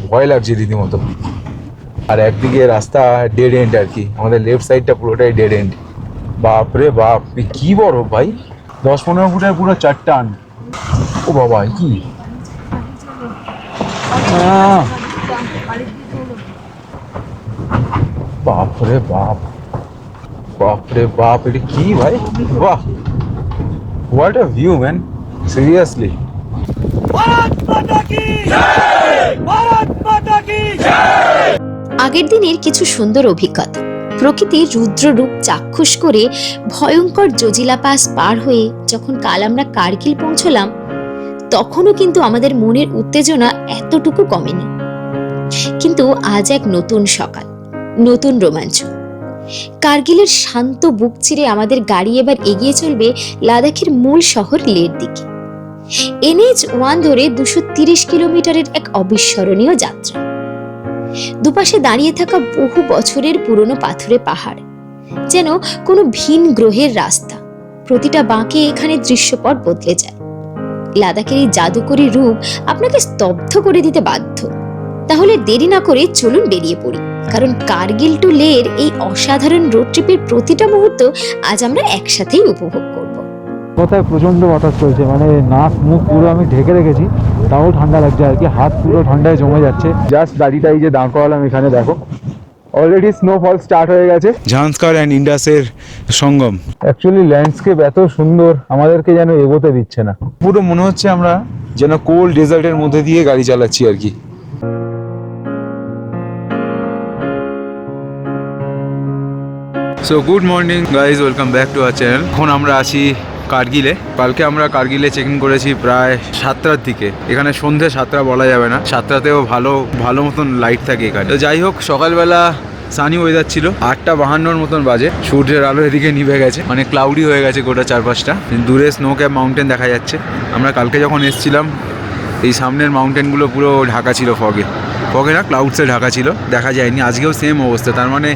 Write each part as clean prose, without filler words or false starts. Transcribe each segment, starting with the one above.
ভয় লাগছে রীতিমতো। আর একদিকে রাস্তা ডেড এন্ড আর কি, আমাদের লেফট সাইডটা পুরোটাই ডেড এন্ড। বাপরে বাপ, কি বড় ভাই, 10-15 ফুটের পুরো চারটান। ও বাবা, কি বাপরে বাপ, বাপরে বাপ, এটা কি ভাই, বাহ, what a view man, seriously. আগের দিনের কিছু সুন্দর অভিজ্ঞতা, প্রকৃতির রুদ্র রূপ চাক্ষুষ করে ভয়ঙ্কর জজিলা পাস পার হয়ে যখন কাল আমরা কার্গিল পৌঁছলাম, তখনও কিন্তু আমাদের মনের উত্তেজনা এতটুকু কমেনি। কিন্তু আজ এক নতুন সকাল, নতুন রোমাঞ্চ। কার্গিলের শান্ত বুক চিরে আমাদের গাড়ি এবার এগিয়ে চলবে লাদাখের মূল শহর লের দিকে। NH1 ধরে 230 কিলোমিটারের এক অবিস্মরণীয় যাত্রা। দুপাশে দাঁড়িয়ে থাকা বহু বছরের পুরনো পাথুরে পাহাড়, যেন কোনো ভিন গ্রহের রাস্তা। প্রতিটা বাঁকে এখানে দৃশ্যপট বদলে যায়। লাদাখের এই জাদুকরী রূপ আপনাকে স্তব্ধ করে দিতে বাধ্য। তাহলে দেরি না করে চলুন বেরিয়ে পড়ি, কারণ কার্গিল টু লের এই অসাধারণ রোড ট্রিপের প্রতিটা মুহূর্ত আজ আমরা একসাথেই উপভোগ করব। কোথায় প্রচন্ড বাতাস চলছে, মানে নাক মুখ পুরো আমি ঢেকে রেখেছি, তাও ঠান্ডা লাগছে আর কি, হাত পুরো ঠান্ডায় জমে যাচ্ছে। জাস্ট গাড়িটা এই যে দাঁড় করালাম এখানে, দেখো অলরেডি স্নোফল স্টার্ট হয়ে গেছে। ঝাংস্কার অ্যান্ড ইন্ডাসের সঙ্গম। অ্যাকচুয়ালি ল্যান্ডস্কেপ এত সুন্দর, আমাদেরকে যেন এগোতে দিচ্ছে না। পুরো মনে হচ্ছে আমরা যেন কোল্ড ডেজার্টের মধ্যে দিয়ে গাড়ি চালাচ্ছি আর কি। So good morning guys, welcome back to our channel. এখন আমরা আছি কার্গিলে। কালকে আমরা কার্গিলে চেক ইন করেছি প্রায় 7টার দিকে। এখানে সন্ধ্যে 7টা বলা যাবে না, 7টাতেও ভালো মতন লাইট থাকে এখানে। তো যাই হোক, সকালবেলা সানি ওয়েদার ছিল, 8:52 মতন বাজে। সূর্যের আলো এদিকে নিভে গেছে, মানে ক্লাউডি হয়ে গেছে গোটা চারপাশটা। দূরে স্নো ক্যাপ মাউন্টেন দেখা যাচ্ছে। আমরা কালকে যখন এসেছিলাম, এই সামনের মাউন্টেনগুলো পুরো ঢাকা ছিল ফগে না, ক্লাউডসে ঢাকা ছিল, দেখা যায়নি। আজকেও সেম অবস্থা। তার মানে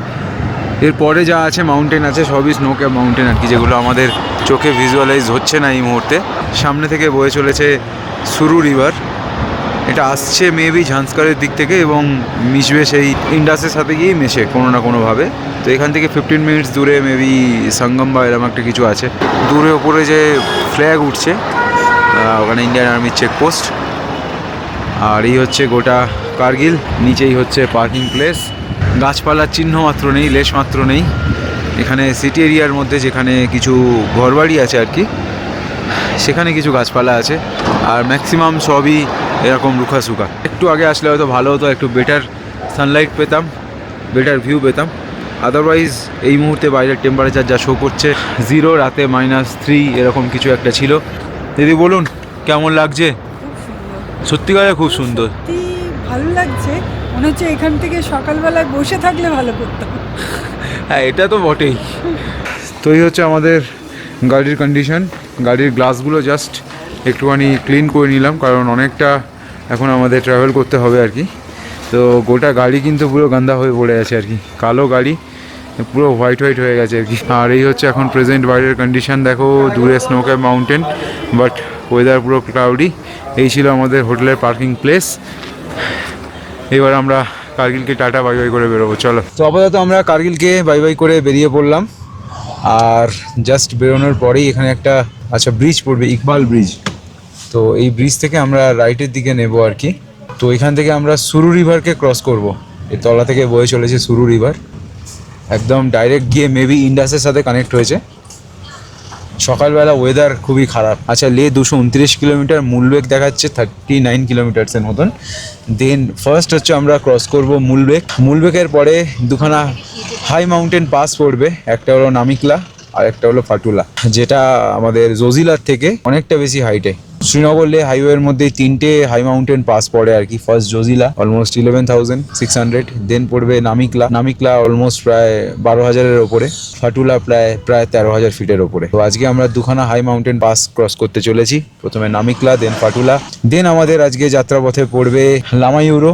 এরপরে যা আছে মাউন্টেন আছে সবই স্নো ক্যাপ মাউন্টেন আর কি, যেগুলো আমাদের চোখে ভিজুয়ালাইজ হচ্ছে না এই মুহূর্তে। সামনে থেকে বয়ে চলেছে সুরু রিভার। এটা আসছে মেবি ঝাংস্কারের দিক থেকে এবং মিশবে সেই ইন্ডাসের সাথে গিয়েই মেশে কোনো না কোনোভাবে। তো এখান থেকে 15 মিনিটস দূরে মেবি সঙ্গম বা এরকম একটা কিছু আছে। দূরে ওপরে যে ফ্ল্যাগ উঠছে, ওখানে ইন্ডিয়ান আর্মির চেকপোস্ট। আর এই হচ্ছে গোটা কার্গিল। নিচেই হচ্ছে পার্কিং প্লেস। গাছপালার চিহ্ন মাত্র নেই, লেশ মাত্র নেই। এখানে সিটি এরিয়ার মধ্যে যেখানে কিছু ঘরবাড়ি আছে আর কি, সেখানে কিছু গাছপালা আছে। আর ম্যাক্সিমাম সবই এরকম রুখাসুখা। একটু আগে আসলে হয়তো ভালো হতো, একটু বেটার সানলাইট পেতাম, বেটার ভিউ পেতাম। আদারওয়াইজ এই মুহূর্তে বাইরের টেম্পারেচার যা শো করছে 0, রাতে -3 এরকম কিছু একটা ছিল। দিদি বলুন কেমন লাগছে? সত্যিকারে খুব সুন্দর, ভালো লাগছে। মনে হচ্ছে এখান থেকে সকালবেলায় বসে থাকলে ভালো করতাম। হ্যাঁ, এটা তো বটেই। তো এই হচ্ছে আমাদের গাড়ির কন্ডিশন। গাড়ির গ্লাসগুলো জাস্ট একটুখানি ক্লিন করে নিলাম, কারণ অনেকটা এখন আমাদের ট্রাভেল করতে হবে আর কি। তো গোটা গাড়ি কিন্তু পুরো গান্দা হয়ে পড়ে আছে আর কি, কালো গাড়ি পুরো হোয়াইট হয়ে গেছে আর কি। আর এই হচ্ছে এখন প্রেজেন্ট বাইরের কন্ডিশন। দেখো দূরে snow cap mountain, but weather পুরো ক্লাউডি। এই ছিল আমাদের হোটেলের পার্কিং প্লেস। এবার আমরা কার্গিলকে টাটা বাই বাই করে বেরোবো, চলো। তো আপাতত আমরা কার্গিলকে বাই বাই করে বেরিয়ে পড়লাম। আর জাস্ট বেরোনোর পরেই এখানে একটা ব্রিজ পড়বে, ইকবাল ব্রিজ। তো এই ব্রিজ থেকে আমরা রাইটের দিকে নেব আর কি। তো এখান থেকে আমরা সুরু রিভারকে ক্রস করব। এই তলা থেকে বয়ে চলেছে সুরু রিভার, একদম ডাইরেক্ট গিয়ে মেবি ইন্ডাসের সাথে কানেক্ট হয়েছে। সকালবেলা ওয়েদার খুবই খারাপ। লে 229 কিলোমিটার, মুলবেক দেখাচ্ছে 39 কিলোমিটার্সের মতন। দেন ফার্স্ট হচ্ছে আমরা ক্রস করব মুলবেকের পরে দুখানা হাই মাউন্টেন পাস পড়বে। একটা হলো নামিকলা আর একটা হলো ফাটুলা, যেটা আমাদের জজিলার থেকে অনেকটা বেশি হাইটে। শ্রীনগর লে হাইওয়ের মধ্যে 3টে হাই মাউন্টেন পাস পড়ে আর কি। ফার্স্ট জজিলা অলমোস্ট 11,600, দেন পড়বে নামিকলা অলমোস্ট প্রায় 12,000-এর ওপরে, ফাটুলা প্রায় 13,000 ফিটের ওপরে। তো আজকে আমরা দুখানা হাই মাউন্টেন পাস ক্রস করতে চলেছি, প্রথমে নামিকলা দেন ফাটুলা। দেন আমাদের আজকে যাত্রাপথে পড়বে লামাইউরো,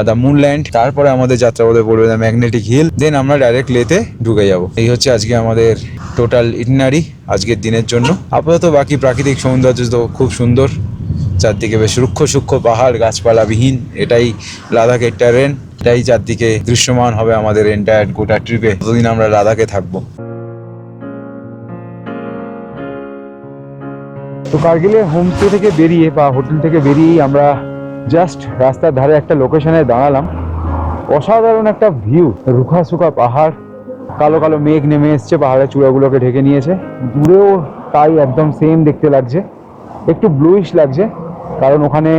দ্য মুনল্যান্ড। তারপরে আমাদের যাত্রাপথে পড়বে দ্য ম্যাগনেটিক হিল। দেন আমরা ডাইরেক্ট লেতে ঢুকে যাব। এই হচ্ছে আজকে আমাদের টোটাল ইটিনারি আজকের দিনের জন্য। আপাতত বাকি প্রাকৃতিক সৌন্দর্য তো খুব সুন্দর, চারদিকে বেশ রুক্ষ সূক্ষ্ম পাহাড়, গাছপালাবিহীন। এটাই লাদাখের ট্যারেন, এটাই চারদিকে দৃশ্যমান হবে আমাদের এন্টায়ার গোটা ট্রিপে, যতদিন আমরা লাদাখে থাকবো। তো কার্গিলের হোমস্টে থেকে বেরিয়ে বা হোটেল থেকে বেরিয়েই আমরা জাস্ট রাস্তার ধারে একটা লোকেশনে দাঁড়ালাম। অসাধারণ একটা ভিউ, রুখা সুখা পাহাড়, কালো কালো মেঘ নেমে এসছে, পাহাড়ের চূড়াগুলোকে ঢেকে নিয়েছে। দূরেও তাই একদম সেম দেখতে লাগছে, একটু ব্লুইশ লাগছে কারণ ওখানে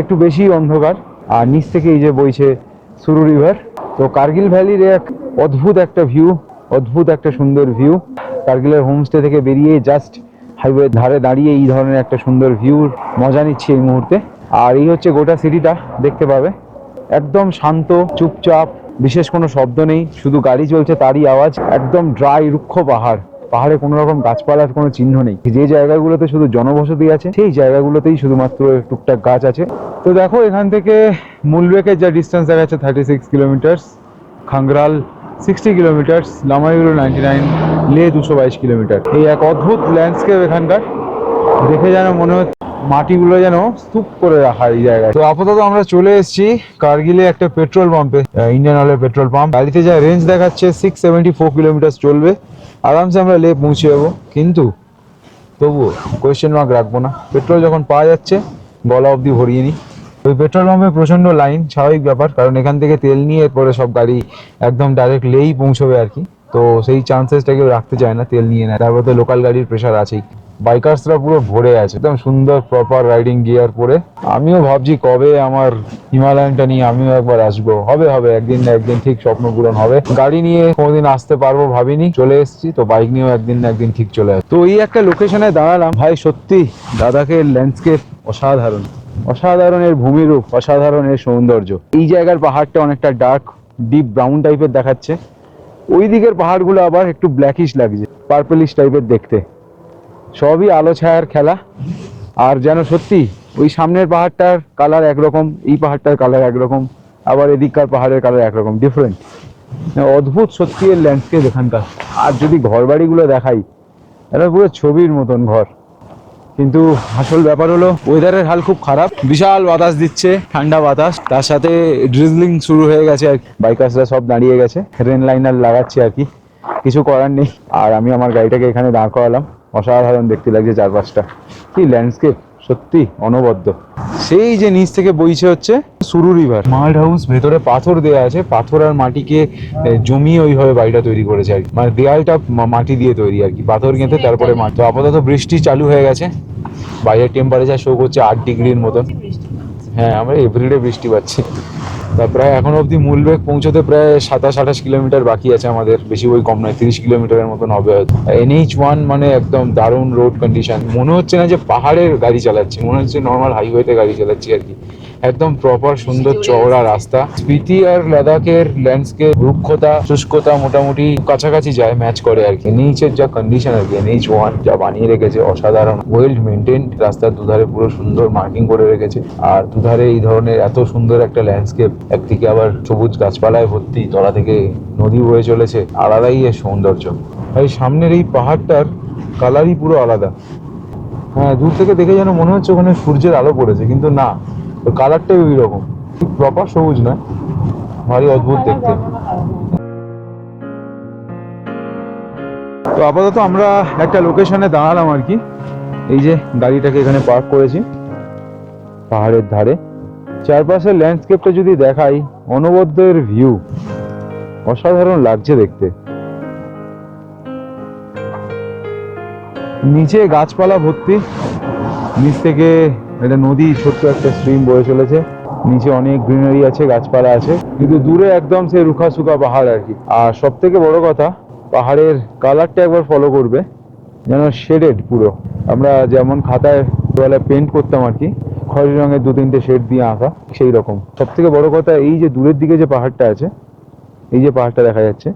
একটু বেশি অন্ধকার। আর নিচ থেকে এই যে বইছে সুরু রিভার। তো কার্গিল ভ্যালির এক অদ্ভুত একটা ভিউ, অদ্ভুত একটা সুন্দর ভিউ। কার্গিলের হোমস্টে থেকে বেরিয়ে জাস্ট হাইওয়ে ধারে দাঁড়িয়ে এই ধরনের একটা সুন্দর ভিউর মজা নিচ্ছি এই মুহূর্তে। আর এই হচ্ছে গোটা সিটিটা, দেখতে পাবে একদম শান্ত, চুপচাপ, বিশেষ কোনো শব্দ নেই, শুধু গাড়ি চলছে তারই আওয়াজ। একদম ড্রাই রুক্ষ পাহাড়, পাহাড়ে কোনো রকম গাছপালার কোনো চিহ্ন নেই। যে জায়গাগুলোতে শুধু জনবসতি আছে সেই জায়গাগুলোতেই শুধুমাত্র টুকটাক গাছ আছে। তো দেখো এখান থেকে মুলবেকের যা ডিস্টেন্স দেখা যাচ্ছে 36 কিলোমিটার, খাংগ্রাল 60 কিলোমিটার, লামাইগুলো 99, লে 222 কিলোমিটার। এই এক অদ্ভুত ল্যান্ডস্কেপ এখানকার, দেখে যেন মনে হচ্ছে মাটিগুলো যেন স্তূপ করে রাখা এই জায়গায়। তো আপাতত আমরা চলে এসেছি কার্গিলে একটা পেট্রোল পাম্পে, ইন্ডিয়ান অয়েলের পেট্রোল পাম্প। গাড়িতে যা রেঞ্জ দেখাচ্ছে 674 কিলোমিটার চলবে, আরামসে আমরা লে পৌঁছে যাবো। কিন্তু তবুও কোয়েশ্চেন মার্ক রাখবো না, পেট্রোল যখন পাওয়া যাচ্ছে গলা অবধি ভরিয়ে নিই। ওই পেট্রোল পাম্পে প্রচণ্ড লাইন, স্বাভাবিক ব্যাপার, কারণ এখান থেকে তেল নিয়ে এরপরে সব গাড়ি একদম ডাইরেক্ট লেই পৌঁছবে আর কি। তো সেই চান্সেসটা কেউ রাখতে চায় না, তেল নিয়ে নেয়। তারপর তো লোকাল গাড়ির প্রেশার আছেই। বাইকার্সরা পুরো ভরে আছে, একদম সুন্দর প্রপার রাইডিং গিয়ার পরে। আমিও ভাবছি কবে আমার হিমালয়ানটা নিয়ে আমিও একবার আসবো। হবে হবে, একদিন না একদিন ঠিক স্বপ্ন পূরণ হবে। গাড়ি নিয়ে কোনোদিন আসতে পারবো ভাবিনি, চলে এসেছি। তো বাইক নিয়েও একদিন না একদিন ঠিক চলে আসবে। তো এই একটা লোকেশনে দাঁড়ালাম, ভাই সত্যি লাদাখের ল্যান্ডস্কেপ অসাধারণ, অসাধারণ এর ভূমিরূপ, অসাধারণ এর সৌন্দর্য। এই জায়গার পাহাড়টা অনেকটা ডার্ক ডিপ ব্রাউন টাইপের দেখাচ্ছে, ওই দিকের পাহাড়গুলো আবার একটু ব্ল্যাকিশ লাগছে, পার্পলিশ টাইপের দেখতে। সবই আলো ছায়ার খেলা। আর যেন সত্যি ওই সামনের পাহাড়টার কালার একরকম, এই পাহাড়টার কালার একরকম, আবার এদিককার পাহাড়ের কালার একরকম, ডিফারেন্ট। অদ্ভুত সত্যি এর ল্যান্ডস্কেপ এখানকার। আর যদি ঘর বাড়িগুলো দেখাই, এটা পুরো ছবির মতন ঘর। কিন্তু আসল ব্যাপার হলো ওয়েদারের হাল খুব খারাপ, বিশাল বাতাস দিচ্ছে, ঠান্ডা বাতাস, তার সাথে ড্রিজলিং শুরু হয়ে গেছে আর কি। বাইকার্সরা সব দাঁড়িয়ে গেছে, রেন লাইনার লাগাচ্ছে আর কি, কিছু করার নেই। আর আমি আমার গাড়িটাকে এখানে দাঁড় করালাম। অসাধারণ দেখতে লাগছে চারপাশটা, কি ল্যান্ডস্কেপ, সত্যি অনবদ্য। সেই যে নিচ থেকে বইছে হচ্ছে সুরু রিভার। মাল্ট হাউস, ভেতরে পাথর দেওয়া আছে, পাথর আর মাটিকে জমিয়ে ওইভাবে বাড়িটা তৈরি করেছে আর কি। মানে দেয়ালটা মাটি দিয়ে তৈরি আর কি, পাথর গেঁথে তারপরে মাটি। তো আপাতত বৃষ্টি চালু হয়ে গেছে, বাইরের টেম্পারেচার শো করছে 8 ডিগ্রির মতন। হ্যাঁ, আমরা এভরিডে বৃষ্টি পাচ্ছি। তা প্রায় এখন অবধি মুলবেক পৌঁছতে প্রায় 27-28 কিলোমিটার বাকি আছে আমাদের, বেশি ওই কম নয়, 30 কিলোমিটারের মতন হবে হয়তো। NH1 মানে একদম দারুণ রোড কন্ডিশন, মনে হচ্ছে না যে পাহাড়ের গাড়ি চালাচ্ছি, মনে হচ্ছে নর্মাল হাইওয়েতে গাড়ি চালাচ্ছি আর কি। একদম প্রপার সুন্দর চওড়া রাস্তা। স্পিতি আর লাদাখের ল্যান্ডস্কেপ, রুক্ষতা, শুষ্কতা মোটামুটি কাছাকাছি যায়, ম্যাচ করে আর কি। NH-এর যা কন্ডিশন আর কি, NH1 যা বানিয়ে রেখেছে অসাধারণ, ওয়েল মেনটেন। রাস্তার দুধারে পুরো সুন্দর মার্কিং করে রেখেছে। আর দুধারে এই ধরনের এত সুন্দর একটা ল্যান্ডস্কেপ, একদিকে আবার সবুজ গাছপালায় ভর্তি, তলা থেকে নদী বয়ে চলেছে, আলাদাই এর সৌন্দর্য। এই সামনের এই পাহাড়টার কালারই পুরো আলাদা। হ্যাঁ, দূর থেকে দেখে যেন মনে হচ্ছে ওখানে সূর্যের আলো পড়েছে, কিন্তু না, কালারটাই ওই রকম, ঠিক প্রপার সবুজ নয়, ভারী অদ্ভুত দেখতে। তো আপাতত আমরা একটা লোকেশনে দাঁড়ালাম আর কি। এই যে গাড়িটাকে এখানে পার্ক করেছি পাহাড়ের ধারে। চারপাশের ল্যান্ডস্কেপটা যদি দেখাই, অনবদ্য এর ভিউ, অসাধারণ লাগছে দেখতে। নিচে গাছপালা ভর্তি, নিচ থেকে একটা নদী, ছোট্ট একটা স্ট্রিম বয়ে চলেছে, নিচে অনেক গ্রিনারি আছে, গাছপালা আছে, কিন্তু দূরে একদম সেই রুখা সুখা পাহাড় আর কি। আর সব থেকে বড় কথা, পাহাড়ের কালারটা একবার ফলো করবে, যেন শেডেড পুরো। আমরা যেমন খাতায় পেন্ট করতাম আর কি, খয়েরি রঙের 2-3টে শেড দিয়ে আঁকা, সেই রকম। সব থেকে বড় কথা, এই যে দূরের দিকে যে পাহাড়টা আছে, এই যে পাহাড়টা দেখা যাচ্ছে,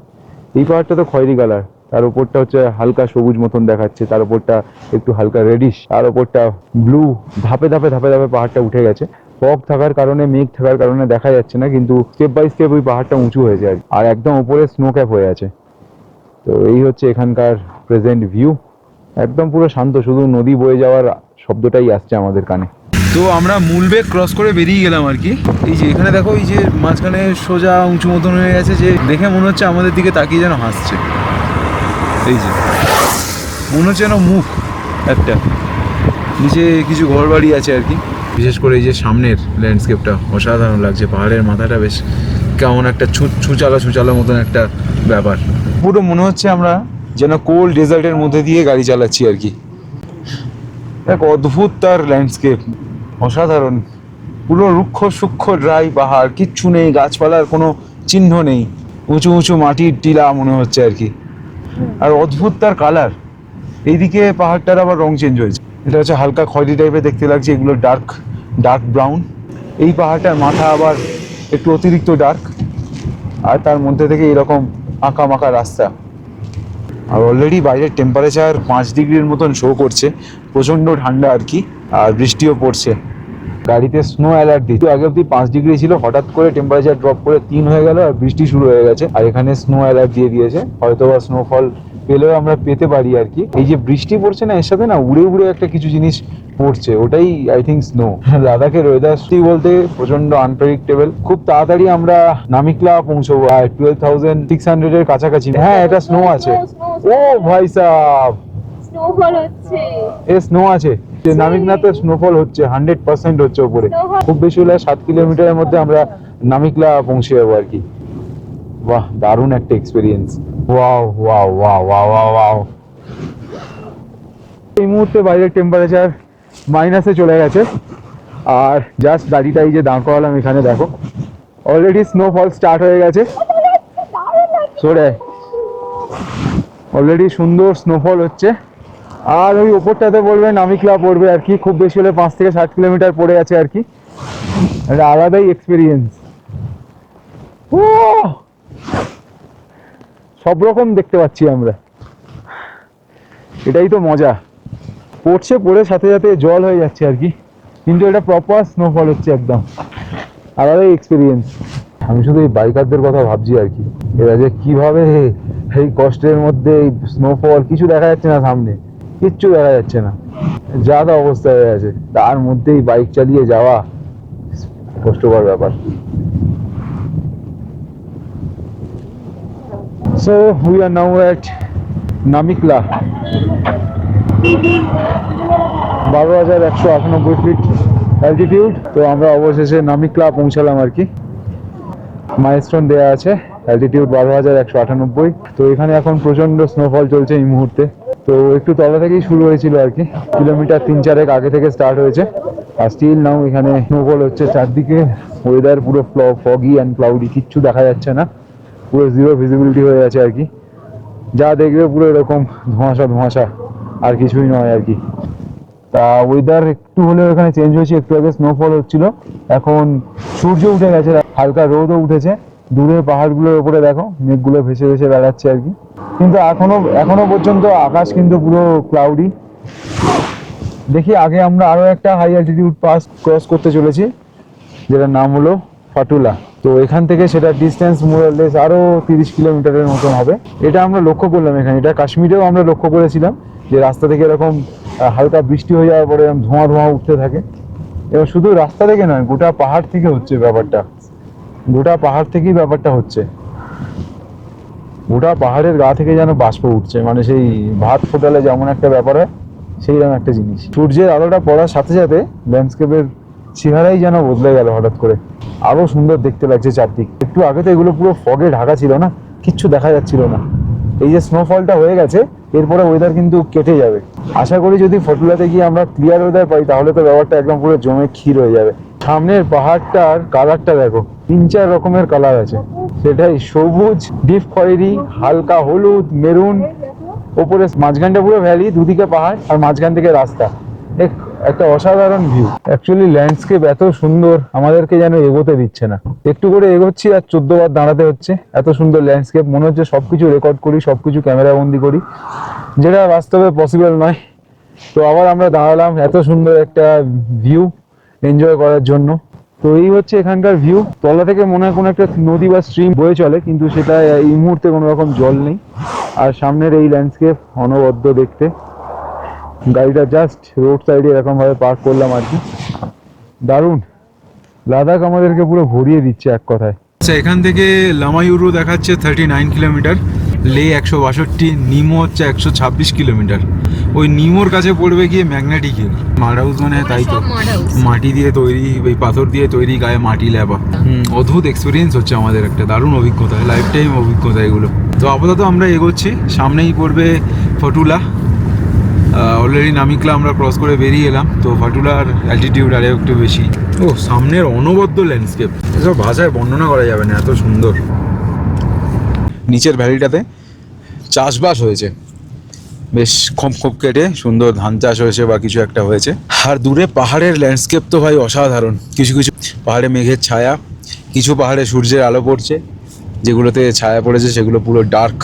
এই পাহাড়টা তো খয়েরি কালার, তার উপরটা হচ্ছে হালকা সবুজ মতন দেখাচ্ছে, তার উপরটা একটু হালকা রেডিশ, তার উপরটা ব্লু। ধাপে ধাপে ধাপে ধাপে পাহাড়টা উঠে গেছে। ফগ থাকার কারণে, মেঘ থাকার কারণে দেখা যাচ্ছে না, কিন্তু স্টেপ বাই স্টেপ ওই পাহাড়টা উঁচু হয়েছে আর একদম উপরে স্নো ক্যাপ হয়ে আছে। তো এই হচ্ছে এখানকার প্রেজেন্ট ভিউ। একদম পুরো শান্ত, শুধু নদী বয়ে যাওয়ার শব্দটাই আসছে আমাদের কানে। তো আমরা মূলবেগ ক্রস করে বেরিয়ে গেলাম আর কি। এই যে এখানে দেখো, এই যে মাঝখানে সোজা উঁচু মতন হয়ে গেছে, যে দেখে মনে হচ্ছে আমাদের দিকে তাকিয়ে যেন হাসছে। এই যে মনে হচ্ছে যেন মুখ একটা, নিচে কিছু ঘর বাড়ি আছে আর কি। বিশেষ করে এই যে সামনের ল্যান্ডস্কেপটা অসাধারণ লাগছে, পাহাড়ের মাথাটা বেশ কেমন একটা ছুচালো মতন একটা ব্যাপার। পুরো মনে হচ্ছে আমরা যেন কোল্ড ডেজার্টের মধ্যে দিয়ে গাড়ি চালাচ্ছি আর কি। এক অদ্ভুত তার ল্যান্ডস্কেপ, অসাধারণ। পুরো রুক্ষ সূক্ষ্ম ড্রাই পাহাড়, কিচ্ছু নেই, গাছপালার কোনো চিহ্ন নেই, উঁচু উঁচু মাটির টিলা মনে হচ্ছে আর কি। আর অদ্ভুত তার কালার, এইদিকে পাহাড়টার আবার রং চেঞ্জ হয়েছে, এটা হচ্ছে হালকা খয়েরি টাইপের দেখতে লাগছে, এগুলো ডার্ক ব্রাউন। এই পাহাড়টার মাথা আবার একটু অতিরিক্ত ডার্ক, আর তার মধ্যে থেকে এরকম আঁকা মাকা রাস্তা। আর অলরেডি বাইরের টেম্পারেচার 5 ডিগ্রির মতন শো করছে, প্রচণ্ড ঠান্ডা আর কি, আর বৃষ্টিও পড়ছে। গাড়িতে স্নো অ্যালার্ট দিই, আগে অব্দি 5 ডিগ্রি ছিল, হঠাৎ করে টেম্পারেচার ড্রপ করে 3 হয়ে গেল আর বৃষ্টি শুরু হয়ে গেছে। আর এখানে স্নো অ্যালার্ট দিয়ে দিয়েছে, হয়তো বা স্নোফল পেলেও আমরা পেতে পারি আর কি। এই যে বৃষ্টি পড়ছে না, এর সাথে না উড়ে উড়ে একটা কিছু জিনিস পড়ছে, ওটাই আই থিঙ্ক স্নো। লাদাখের ওয়েদার বলতে প্রচন্ড আনপ্রেডিক্টেবল। খুব তাড়াতাড়ি আমরা নামিকলা পৌঁছবো, আর 12,600 এর কাছাকাছি। হ্যাঁ, এটা স্নো আছে। ও ভাই সাহেব, স্নোফল হচ্ছে। স্নো আছে, নামিকলাতে স্নোফল হচ্ছে, 100% হচ্ছে উপরে। খুব বেশি হলে 7 কিলোমিটারের মধ্যে আমরা নামিকলা পৌঁছে যাবো আর কি। বাহ, দারুণ একটা experience. Wow wow wow wow wow wow. এই মুহূর্তে বাইরের টেম্পারেচার মাইনাসে চলে গেছে, আর জাস্ট গাড়িটা এই যে দাঁড় করালাম এখানে, দেখো অলরেডি স্নোফল স্টার্ট হয়ে গেছে। সরে অলরেডি সুন্দর স্নোফল হচ্ছে, আর ওই ওপরটাতে পড়বে নামিকলা পড়বে আর কি। খুব বেশি হলে 5 থেকে 7 কিলোমিটার পড়ে আছে আর কি। একটা আলাদাই এক্সপিরিয়েন্স। ও, সব রকম দেখতে পাচ্ছি আমরা, এটাই তো মজা। পড়ছে, পড়ে সাথে সাথে জল হয়ে যাচ্ছে আর কি, কিন্তু এটা প্রপার স্নোফল হচ্ছে, একদম আলাদাই এক্সপিরিয়েন্স। আমি শুধু এই বাইকারদের কথা ভাবছি আর কি, এরা যে কিভাবে এই কষ্টের মধ্যে এই স্নোফল, কিছু দেখা যাচ্ছে না সামনে, কিচ্ছু দেখা যাচ্ছে না, যা তা অবস্থা হয়ে আছে, তার মধ্যেই বাইক চালিয়ে যাওয়া কষ্টকর ব্যাপার। So we are now at Namikla, 12,198 feet altitude. তো আমরা অবশেষে নামিকলা পৌঁছালাম আর কি। মাইলস্টোন দেওয়া আছে, অ্যালটিটিউড 12,198। তো এখানে এখন প্রচন্ড স্নোফল চলছে এই মুহূর্তে। তো একটু তলা থেকেই শুরু হয়েছিল আর কি, কিলোমিটার 3-4 আগে থেকে স্টার্ট হয়েছে, আর স্টিল নাও এখানে স্নোফল হচ্ছে। চারদিকে ওয়েদার পুরো ফগি অ্যান্ড ক্লাউডি, কিচ্ছু দেখা যাচ্ছে না, পুরো জিরো ভিজিবিলিটি হয়ে আছে আর কি। যা দেখবে পুরো এরকম ধোঁয়াশা, আর কিছুই নয় আর কি। তা ওয়েদার একটু হলেও এখানে চেঞ্জ হয়েছে, একটু আগে স্নোফল হচ্ছিল, এখন সূর্য উঠে গেছে, হালকা রোদও উঠেছে। দূরে পাহাড়গুলোর উপরে দেখো মেঘগুলো ভেসে ভেসে বেড়াচ্ছে আর কি, কিন্তু এখনো পর্যন্ত আকাশ কিন্তু পুরো ক্লাউডি। দেখি আগে আমরা আরো একটা হাই অ্যালটিটিউড পাস ক্রস করতে চলেছি, যেটার নাম হলো ফাটুলা। তো এখান থেকে সেটা ডিস্টেন্স মোরলেস আরো 30 কিলোমিটারের মতন হবে। এটা আমরা লক্ষ্য করলাম এখানে, এটা কাশ্মীরেও আমরা লক্ষ্য করেছিলাম যে রাস্তা থেকে এরকম হালকা বৃষ্টি হয়ে যাওয়ার পরে এরকম ধোঁয়া উঠতে থাকে। এবার শুধু রাস্তা থেকে নয়, গোটা পাহাড় থেকে হচ্ছে ব্যাপারটা, গোটা পাহাড় থেকেই ব্যাপারটা হচ্ছে। গোটা পাহাড়ের গা থেকে যেন বাষ্প উঠছে, মানে সেই ভাত ফোটালে যেমন একটা ব্যাপার হয়, সেইরকম একটা জিনিস। সূর্যের আলোটা পড়ার সাথে সাথে ল্যান্ডস্কেপের চেহারাই যেন বদলে গেল হঠাৎ করে, আরো সুন্দর দেখতে লাগছে চারদিক। একটু আগে তো এগুলো পুরো ফগে ঢাকা ছিল না, কিচ্ছু দেখা যাচ্ছিল না। এই যে স্নোফলটা হয়ে গেছে, এরপরে ওয়েদার কিন্তু কেটে যাবে। আশা করি যদি ফটুলাতে গিয়ে আমরা ক্লিয়ার ওয়েদার পাই, তাহলে তো ব্যাপারটা একদম পুরো জমে ক্ষীর হয়ে যাবে। সামনের পাহাড়টার কালারটা দেখো, 3-4 রকমের কালার আছে, সেটাই সবুজ, ডিপ খয়েরি, হালকা হলুদ, মেরুন, ওপরে মাঝখানটা পুরো ভ্যালি, দুদিকে পাহাড়, আর মাঝখান থেকে রাস্তা। একটা অসাধারণ ভিউ। অ্যাকচুয়ালি ল্যান্ডস্কেপ এত সুন্দর, আমাদেরকে যেন এগোতে দিচ্ছে না। একটু করে এগোচ্ছি আর 14 বার দাঁড়াতে হচ্ছে। এত সুন্দর ল্যান্ডস্কেপ, মনে হচ্ছে সবকিছু রেকর্ড করি, সবকিছু ক্যামেরা বন্দি করি, যেটা বাস্তবে পসিবল নয়। তো আবার আমরা দাঁড়ালাম এত সুন্দর একটা ভিউ এনজয় করার জন্য। তো এই হচ্ছে এখানকার ভিউ। তলা থেকে মনে হয় কোনো একটা নদী বা স্ট্রিম বয়ে চলে, কিন্তু সেটা এই মুহূর্তে কোনো রকম জল নেই। আর সামনের এই ল্যান্ডস্কেপ অনবদ্য দেখতে। গাড়িটা জাস্ট রোড সাইডে এরকম ভাবে পার্ক করলাম আর কি। দারুণ, লাদাখ আমাদেরকে পুরো ভরিয়ে দিচ্ছে এক কথায়। আচ্ছা, এখান থেকে লামায়ুরু দেখাচ্ছে 39 কিলোমিটার, লে 162, নিমো হচ্ছে 126 কিলোমিটার। ওই নিমোর কাছে পড়বে গিয়ে ম্যাগনেটিক হিল। মাড হাউস মানে তাই তো, মাটি দিয়ে তৈরি, ওই পাথর দিয়ে তৈরি, গায়ে মাটি লেপা। অদ্ভুত এক্সপিরিয়েন্স হচ্ছে আমাদের, একটা দারুণ অভিজ্ঞতা, লাইফ টাইম অভিজ্ঞতা এগুলো। তো আপাতত আমরা এগোচ্ছি, সামনেই পড়বে ফটুলা। অলরেডি নামিকলা আমরা ক্রস করে বেরিয়ে এলাম, তো ফাটুলার অ্যালটিটিউড আরও একটু বেশি। ও সামনের অনবদ্য ল্যান্ডস্কেপ, এসব ভাষায় বর্ণনা করা যাবে না, এত সুন্দর। নিচের ভ্যালিটাতে চাষবাস হয়েছে, বেশ খোপ খোপ কেটে সুন্দর ধান চাষ হয়েছে বা কিছু একটা হয়েছে। আর দূরে পাহাড়ের ল্যান্ডস্কেপ তো ভাই অসাধারণ। কিছু কিছু পাহাড়ে মেঘের ছায়া, কিছু পাহাড়ে সূর্যের আলো পড়ছে, যেগুলোতে ছায়া পড়েছে সেগুলো পুরো ডার্ক,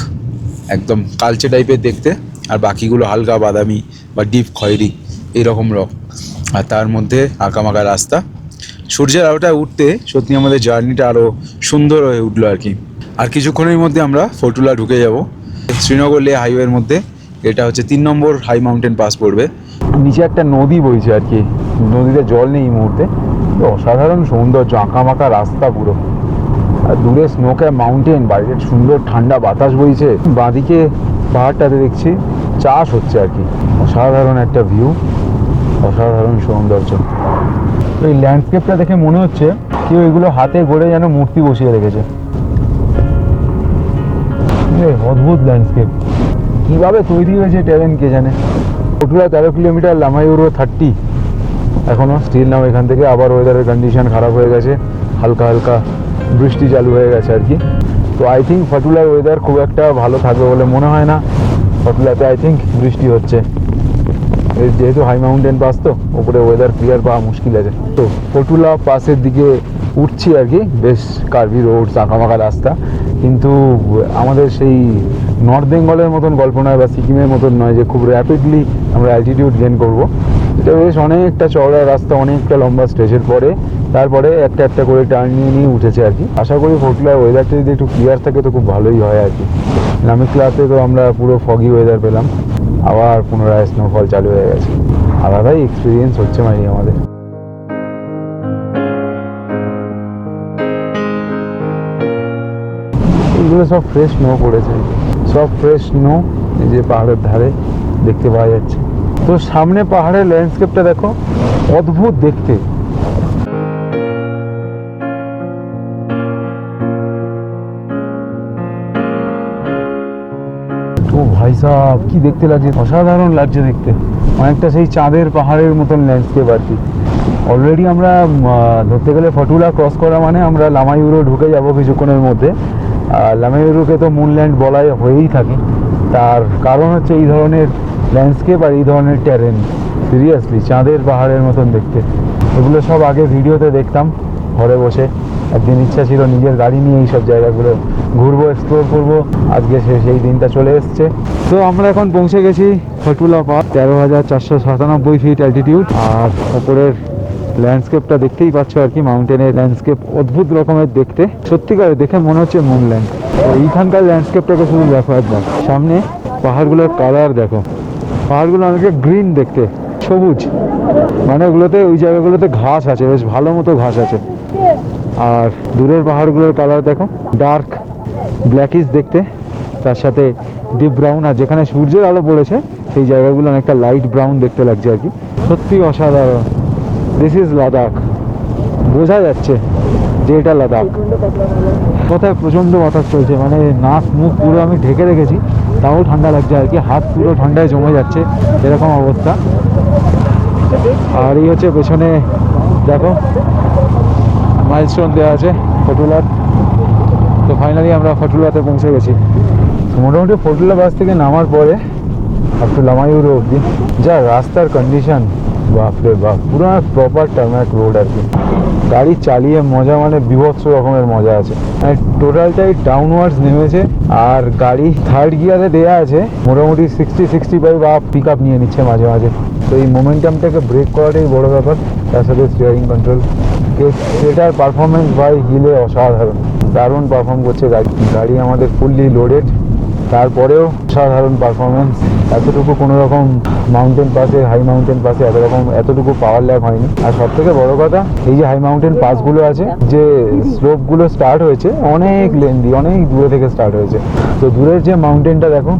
একদম কালচে টাইপের দেখতে, আর বাকিগুলো হালকা বাদামি বা ডিপ খয়েরি এইরকম রং। আর তার মধ্যে আঁকামাকা রাস্তা, সূর্যের আলোটা উঠতে সত্যি আমাদের জার্নিটা আরও সুন্দর হয়ে উঠলো আর কি। আর কিছুক্ষণের মধ্যে আমরা ফটুলা ঢুকে যাব, শ্রীনগর লে হাইওয়ের মধ্যে। এটা হচ্ছে 3 নম্বর হাই মাউন্টেন পাস পড়বে। নিচে একটা নদী বইছে আর কি, নদীতে জল নেই এই মুহূর্তে, তো অসাধারণ সৌন্দর্য, আঁকামাকা রাস্তা পুরো। আর দূরে স্নোক্যাপ মাউন্টেন, বাইরে সুন্দর ঠান্ডা বাতাস বইছে। বাঁদিকে পাহাড়টাতে দেখছি চাষ হচ্ছে আর কি। অসাধারণ একটা ভিউ, অসাধারণ সৌন্দর্য। তো এই ল্যান্ডস্কেপটা দেখে মনে হচ্ছে কেউ এগুলো হাতে গড়ে যেন মূর্তি বসিয়ে রেখেছে। অদ্ভুত ল্যান্ডস্কেপ, কিভাবে তৈরি হয়েছে টেরেন কে জানে। ফটুলা 13 কিলোমিটার, লামায়ুরু 30 এখনো স্টিল নাও। এখান থেকে আবার ওয়েদারের কন্ডিশন খারাপ হয়ে গেছে, হালকা হালকা বৃষ্টি চালু হয়ে গেছে আর কি। তো আই থিঙ্ক ফটুলার ওয়েদার খুব একটা ভালো থাকবে বলে মনে হয় না। ফটুলাতে আই থিঙ্ক বৃষ্টি হচ্ছে, যেহেতু হাই মাউন্টেন পাস তো ওপরে ওয়েদার ক্লিয়ার পাওয়া মুশকিল আছে। তো ফটুলা পাসের দিকে উঠছি আর কি, বেশ কার্ভি রোড, আঁকামাকা রাস্তা, কিন্তু আমাদের সেই নর্থ বেঙ্গলের মতন গল্প নয় বা সিকিমের মতন নয় যে খুব র্যাপিডলি আমরা অ্যালটিটিউড গেন করবো। এটা বেশ অনেকটা চওড়া রাস্তা, অনেকটা লম্বা স্টেজের পরে, তারপরে একটা একটা করে টার্ন নিয়ে নিয়ে উঠেছে আর কি। আশা করি ফটুলার ওয়েদারটা যদি একটু ক্লিয়ার থাকে তো খুব ভালোই হয় আর কি। নামিকলাতে তো আমরা পুরো ফগি ওয়েদার পেলাম, আবার পুনরায় স্নোফল চালু হয়ে গেছে। আলাদাই এক্সপিরিয়েন্স হচ্ছে মানে আমাদের। এগুলো সব ফ্রেশ স্নো পড়েছে, সব ফ্রেশ স্নো এই যে পাহাড়ের ধারে দেখতে পাওয়া যাচ্ছে। তো সামনে পাহাড়ের ল্যান্ডস্কেপটা দেখো, অদ্ভুত দেখতে। ও ভাই সাহেব, কি দেখতে লাগছে, অসাধারণ লাগছে দেখতে, অনেকটা সেই চাঁদের পাহাড়ের মতন ল্যান্ডস্কেপ আর কি। অলরেডি আমরা ধরতে গেলে ফটুলা ক্রস করা মানে আমরা লামায়ুরু ঢুকে যাব কিছুক্ষণের মধ্যে। লামায়ুরুকে তো মুনল্যান্ড বলাই হয়েই থাকে, তার কারণ হচ্ছে এই ধরনের ল্যান্ডস্কেপ আর এই ধরনের টেরেন। সিরিয়াসলি চাঁদের পাহাড়ের মতন দেখতে। এগুলো সব আগে ভিডিওতে দেখতাম ঘরে বসে, একদিন ইচ্ছা ছিল নিজের গাড়ি নিয়ে এই সব জায়গাগুলো ঘুরবো, এক্সপ্লোর করবো। আজকে সেই দিনটা চলে এসছে। তো আমরা এখন পৌঁছে গেছি ফটুলা পাস, 13,497 ফিট অ্যালটিটিউড। আর ওপরের ল্যান্ডস্কেপটা দেখতেই পাচ্ছ আর কি, মাউন্টেনের ল্যান্ডস্কেপ অদ্ভুত রকমের দেখতে, সত্যিকার দেখে মনে হচ্ছে মুনল্যান্ড। এইখানকার ল্যান্ডস্কেপটাকে শুধু দেখো একবার, সামনে পাহাড়গুলোর কালার দেখো, পাহাড়গুলো অনেকটা গ্রিন দেখতে, সবুজ, মানে ওগুলোতে ওই জায়গাগুলোতে ঘাস আছে, বেশ ভালো মতো ঘাস আছে। আর দূরের পাহাড়গুলোর কালার দেখো, ডার্ক ব্ল্যাকিশ দেখতে, তার সাথে ডিপ ব্রাউন, আর যেখানে সূর্যের আলো পড়েছে সেই জায়গাগুলো অনেকটা লাইট ব্রাউন দেখতে লাগছে আর কি। সত্যি অসাধারণ। দিস ইজ লাদাখ, বোঝা যাচ্ছে যে এটা লাদাখ। কোথায় প্রচণ্ড বাতাস চলছে, মানে নাক মুখ পুরো আমি ঢেকে রেখেছি, তাও ঠান্ডা লাগছে আর কি, হাত পুরো ঠান্ডায় জমে যাচ্ছে, এরকম অবস্থা। আর এই হচ্ছে পেছনে দেখো মাইলস্টোন দেওয়া আছে ফটুলার। তো ফাইনালি আমরা ফটুলাতে পৌঁছে গেছি। মোটামুটি ফটুলা বাস থেকে নামার পরে আপ টু লামায়ুরু অবধি যা রাস্তার কন্ডিশন, বাপরে বাপ, পুরো প্রপার টার্মাক রোড আর কি। গাড়ি চালিয়ে মজা মানে বিভৎস রকমের মজা আছে। মানে টোটালটাই ডাউনওয়ার্ডস নেমেছে, আর গাড়ি থার্ড গিয়ারে দেওয়া আছে, মোটামুটি 60-65 আপ পিক আপ নিয়ে নিচ্ছে মাঝে মাঝে। তো এই মোমেন্টামটাকে ব্রেক করাটাই বড় ব্যাপার, তার সাথে স্টিয়ারিং কন্ট্রোল। এটার পারফরমেন্স বাই হিলে অসাধারণ, দারুণ পারফর্ম করছে গাড়ি। গাড়ি আমাদের ফুললি লোডেড, তারপরেও সাধারণ পারফরমেন্স। এতটুকু কোনো রকম মাউন্টেন পাসে, হাই মাউন্টেন পাসে এতটুকু পাওয়ার ল্যাগ হয়নি। আর সব থেকে বড় কথা, এই যে হাই মাউন্টেন পাসগুলো আছে, যে স্লোপগুলো স্টার্ট হয়েছে অনেক লেন্দি, অনেক দূরে থেকে স্টার্ট হয়েছে। তো দূরের যে মাউন্টেনটা দেখো,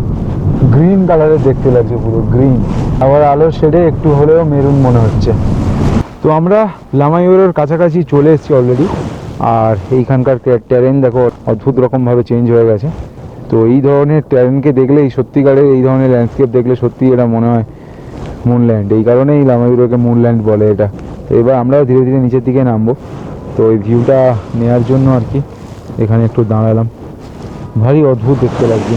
গ্রিন কালারের দেখতে লাগছে, পুরো গ্রিন। আবার আলোর শেডে একটু হলেও মেরুন মনে হচ্ছে। তো আমরা লামাইউরের কাছাকাছি চলে এসেছি অলরেডি। আর এইখানকার ট্যারেন দেখো অদ্ভুত রকমভাবে চেঞ্জ হয়ে গেছে। তো এই ধরনের ট্যারেনকে দেখলেই, সত্যিকারের এই ধরনের ল্যান্ডস্কেপ দেখলে সত্যি এটা মনে হয় মুনল্যান্ড। এই কারণেই লামাইউরোকে মুনল্যান্ড বলে এটা। তো এবার আমরাও ধীরে ধীরে নিচের দিকে নামবো। তো এই ভিউটা নেওয়ার জন্য আর কি এখানে একটু দাঁড়ালাম। ভারী অদ্ভুত দেখতে লাগছে।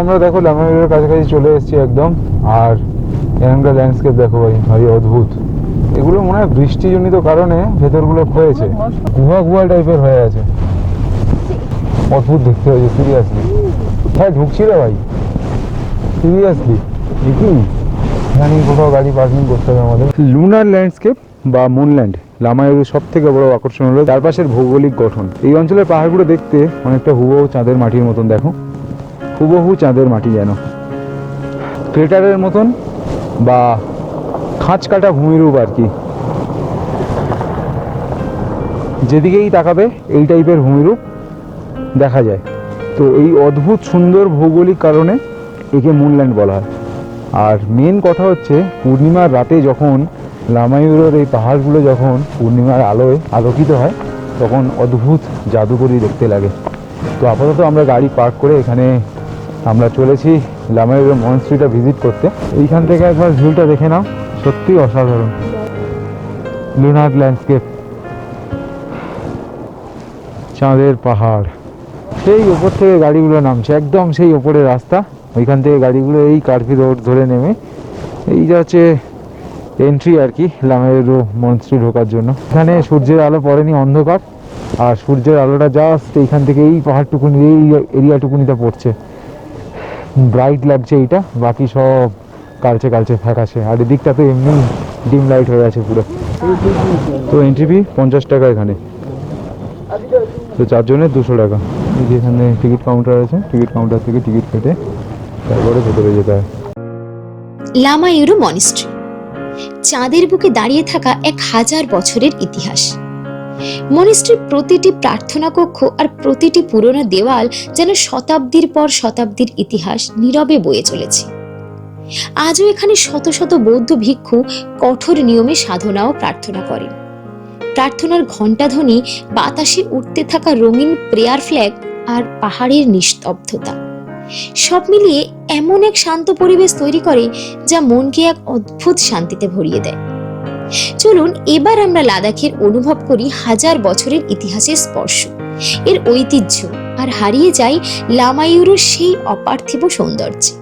আমরা দেখো লামাইউরের কাছাকাছি চলে এসেছি একদম। আর এখানকার ল্যান্ডস্কেপ দেখো ভাই, ভারী অদ্ভুত। এগুলো মনে হয় বৃষ্টিজনিত কারণে ভেতরগুলো ক্ষয়েছে, গুহা গুহা টাইপের হয়ে আছে। অদ্ভুত দেখতে হয়েছে সিরিয়াসলি। হ্যাঁ ঢুকছিল ভাই, সিরিয়াসলি দেখি এখানে কোথাও গাড়ি পার্কিং করতে হবে আমাদের। লুনার ল্যান্ডস্কেপ বা মুনল্যান্ড লামাইউরের সব থেকে বড় আকর্ষণ হলো চারপাশের ভৌগোলিক গঠন। এই অঞ্চলের পাহাড়গুলো দেখতে অনেকটা হুবহু চাঁদের মাটির মতন। দেখো হুবহু চাঁদের মাটি, যেন ক্রেটারের মতন বা খাঁচ কাটা ভূমিরূপ আর কি। যেদিকেই তাকাবে এই টাইপের ভূমিরূপ দেখা যায়। তো এই অদ্ভুত সুন্দর ভৌগোলিক কারণে একে মুনল্যান্ড বলা হয়। আর মেন কথা হচ্ছে, পূর্ণিমার রাতে যখন লামাইউরের এই পাহাড়গুলো যখন পূর্ণিমার আলোয় আলোকিত হয়, তখন অদ্ভুত জাদুকরী দেখতে লাগে। তো আপাতত আমরা গাড়ি পার্ক করে এখানে আমরা চলেছি লামাইউরের মনেস্ট্রিটা ভিজিট করতে। এইখান থেকে একবার ভিউটা দেখে নাও, সত্যি অসাধারণ লুনার ল্যান্ডস্কেপ। চাঁদের পাহাড়, সেই ওপর থেকে গাড়িগুলো নামছে, একদম সেই ওপরের রাস্তা। ওইখান থেকে গাড়িগুলো এই কার্ভি রোড ধরে নেমে এই যা হচ্ছে এন্ট্রি আর কি লামাইউর মনেস্ট্রি ঢোকার জন্য। এখানে সূর্যের আলো পড়েনি, অন্ধকার। আর সূর্যের আলোটা জাস্ট এইখান থেকে এই পাহাড়টুকুনি, এই এরিয়াটুকুনিতে পড়ছে। ব্রাইট লাগছে এইটা, বাকি সব কালচে কালচে ফ্যাকাশে। আর এদিকটা তো এমনি ডিম লাইট হয়ে আছে পুরো। তো এন্ট্রি ফি 50 টাকা এখানে। তো 4 জনের 200 টাকা। এই যে এখানে টিকিট কাউন্টার আছে, টিকিট কাউন্টার থেকে টিকিট কেটে তারপরে ভেতরে যেতে হয়। লামাইউরো মনিস্ট্রি চাঁদের বুকে দাঁড়িয়ে থাকা 1000 বছরের ইতিহাস। মনিস্ট্রির প্রতিটি প্রার্থনা কক্ষ আর প্রতিটি পুরনো দেওয়াল যেন শতাব্দীর পর শতাব্দীর ইতিহাস নীরবে বয়ে চলেছে। আজও এখানে শত শত বৌদ্ধ ভিক্ষু কঠোর নিয়মে সাধনা ও প্রার্থনা করেন। প্রার্থনার ঘণ্টাধ্বনি, বাতাসে উঠতে থাকা রঙিন প্রেয়ার ফ্ল্যাগ আর পাহাড়ের নিস্তব্ধতা সব মিলিয়ে এমন এক শান্ত পরিবেশ তৈরি করে যা মনকে এক অদ্ভুত শান্তিতে ভরিয়ে দেয়। চলুন এবার আমরা লাদাখের অনুভব করি 1000 বছরের ইতিহাসের স্পর্শ, এর ঐতিহ্য, আর হারিয়ে যাই লামাইউরের সেই অপার্থিব সৌন্দর্যে।